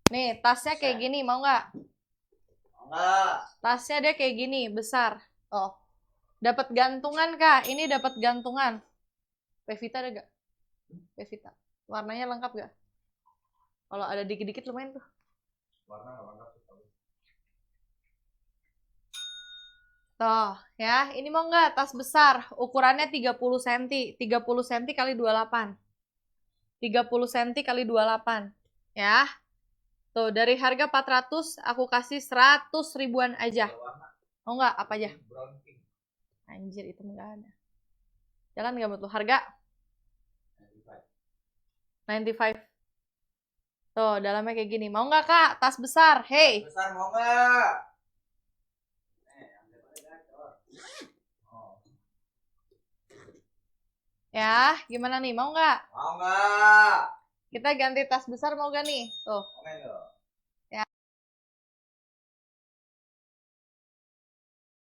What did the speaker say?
Nih, tasnya kayak gini, mau nggak? Enggak. Tasnya dia kayak gini, besar. Oh, dapat gantungan, Kak. Ini dapat gantungan. Pevita ada gak? Pevita. Warnanya lengkap gak? Kalau ada dikit-dikit lumayan tuh. Warna nggak lengkap sih. Tuh, ya. Ini mau nggak? Tas besar. Ukurannya 30 cm. 30 cm kali 28. 30 cm kali 28. Ya. Tuh, dari harga 400, aku kasih 100 ribuan aja. Warna Mau nggak? Apa aja? brown pink. Anjir, itu nggak ada. Jalan nggak menurut lu? Harga 95. Tuh, dalamnya kayak gini. Mau nggak, Kak? Tas besar. Hey. Besar mau nggak? Oh. Ya, gimana nih? Mau nggak? Mau nggak? Kita ganti tas besar mau gak nih? Tuh. Komen dong.